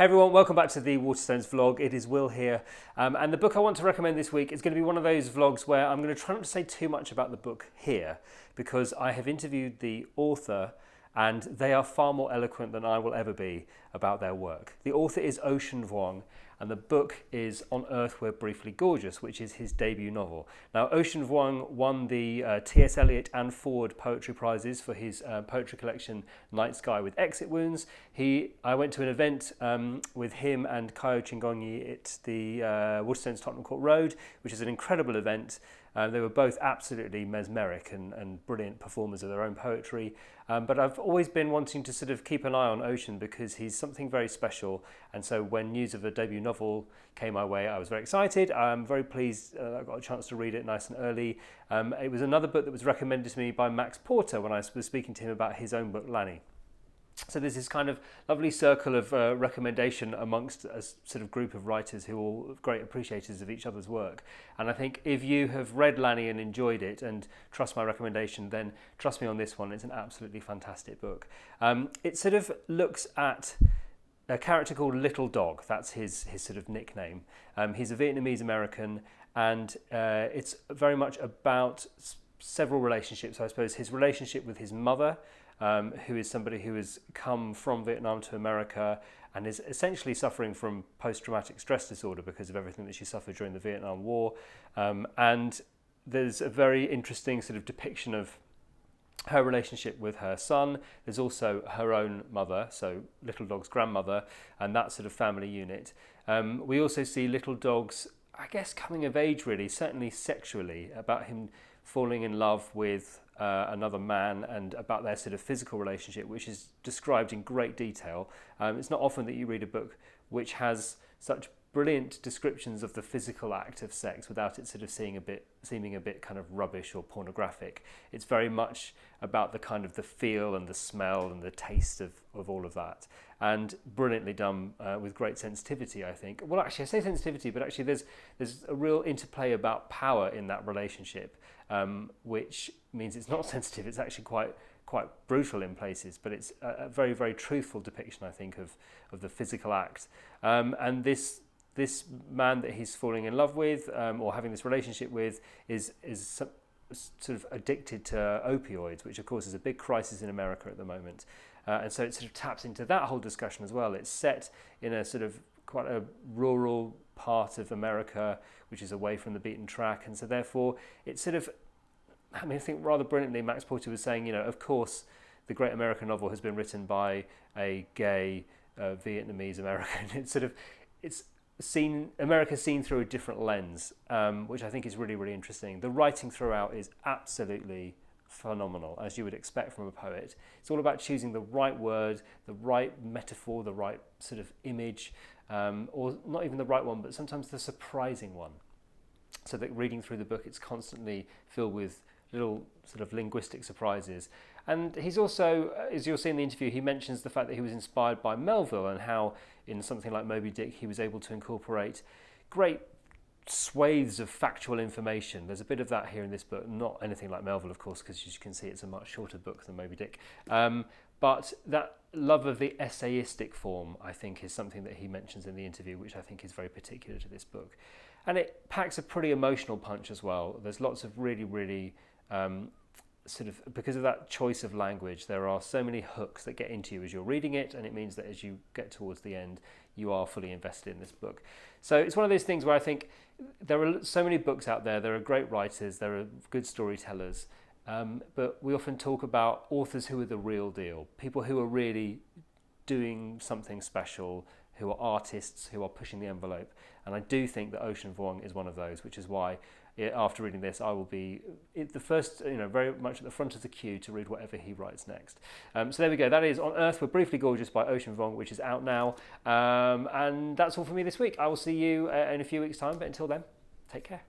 Hey everyone, welcome back to the Waterstones vlog. It is Will here, and the book I want to recommend this week is going to be one of those vlogs where I'm going to try not to say too much about the book here, because I have interviewed the author and they are far more eloquent than I will ever be about their work. The author is Vuong, and the book is On Earth We're Briefly Gorgeous, which is his debut novel. Now, Vuong won the T.S. Eliot and Ford Poetry Prizes for his poetry collection Night Sky with Exit Wounds. I went to an event with him and Kayo Chingonyi at the Waterstones Tottenham Court Road, which is an incredible event. They were both absolutely mesmeric and brilliant performers of their own poetry. But I've always been wanting to sort of keep an eye on Ocean because he's something very special. And so when news of a debut novel came my way, I was very excited. I'm very pleased I got a chance to read it nice and early. It was another book that was recommended to me by Max Porter when I was speaking to him about his own book, Lanny. So there's this kind of lovely circle of recommendation amongst a sort of group of writers who are all great appreciators of each other's work. And I think if you have read Lanny and enjoyed it and trust my recommendation, then trust me on this one. It's an absolutely fantastic book. It sort of looks at a character called Little Dog. That's his sort of nickname. He's a Vietnamese American, and it's very much about several relationships. I suppose his relationship with his mother, who is somebody who has come from Vietnam to America and is essentially suffering from post-traumatic stress disorder because of everything that she suffered during the Vietnam War. And there's a very interesting sort of depiction of her relationship with her son. There's also her own mother, so Little Dog's grandmother, and that sort of family unit. We also see Little Dog's, I guess, coming of age, really, certainly sexually, about him falling in love with another man, and about their sort of physical relationship, which is described in great detail. It's not often that you read a book which has such brilliant descriptions of the physical act of sex without it sort of seeming a bit kind of rubbish or pornographic. It's very much about the kind of the feel and the smell and the taste of all of that, and brilliantly done with great sensitivity, I think. Well, actually I say sensitivity, but actually there's a real interplay about power in that relationship, which means it's not sensitive, it's actually quite brutal in places, but it's a very, very truthful depiction, I think, of the physical act. And this man that he's falling in love with, or having this relationship with, is sort of addicted to opioids, which of course is a big crisis in America at the moment. And so it sort of taps into that whole discussion as well. It's set in a sort of quite a rural part of America, which is away from the beaten track. And so therefore it's sort of, I mean, I think rather brilliantly, Max Porter was saying, of course, the great American novel has been written by a gay Vietnamese American. It's America seen through a different lens, which I think is really, really interesting. The writing throughout is absolutely phenomenal, as you would expect from a poet. It's all about choosing the right word, the right metaphor, the right sort of image, or not even the right one, but sometimes the surprising one. So that reading through the book, it's constantly filled with little sort of linguistic surprises. And he's also, as you'll see in the interview, he mentions the fact that he was inspired by Melville, and how in something like Moby Dick he was able to incorporate great swathes of factual information. There's a bit of that here in this book, not anything like Melville, of course, because as you can see it's a much shorter book than Moby Dick. But that love of the essayistic form, I think, is something that he mentions in the interview, which I think is very particular to this book. And it packs a pretty emotional punch as well. There's lots of really, really sort of, because of that choice of language, there are so many hooks that get into you as you're reading it, and it means that as you get towards the end, you are fully invested in this book. So it's one of those things where I think there are so many books out there, there are great writers, there are good storytellers, but we often talk about authors who are the real deal, people who are really doing something special, who are artists, who are pushing the envelope. And I do think that Vuong is one of those, which is why after reading this, I will be the first, very much at the front of the queue to read whatever he writes next. So there we go. That is On Earth We're Briefly Gorgeous by Vuong, which is out now. And that's all for me this week. I will see you in a few weeks' time, but until then, take care.